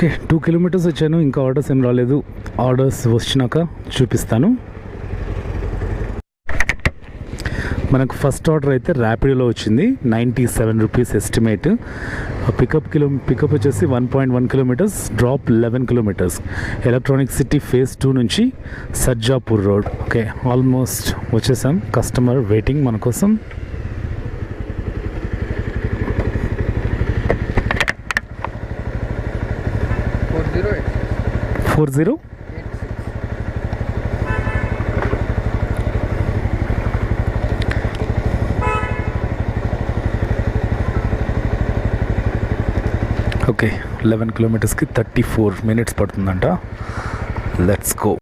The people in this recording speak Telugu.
ఓకే 2 కిలోమీటర్స్ వచ్చాను, ఇంకా ఆర్డర్స్ ఏం రాలేదు. ఆర్డర్స్ వచ్చినాక చూపిస్తాను. మనకు ఫస్ట్ ఆర్డర్ అయితే ర్యాపిడోలో వచ్చింది, 97 రూపీస్ ఎస్టిమేట్. పికప్ వచ్చేసి 1.1 kilometres, drop 11 kilometres. Electronic city phase 2 నుంచి సజ్జాపూర్ రోడ్. ఓకే, ఆల్మోస్ట్ వచ్చేసాం. కస్టమర్ వెయిటింగ్ మన కోసం. ఓకే, 11 కిలోమీటర్స్కి 34 మినిట్స్ పడుతుందంట. Let's go.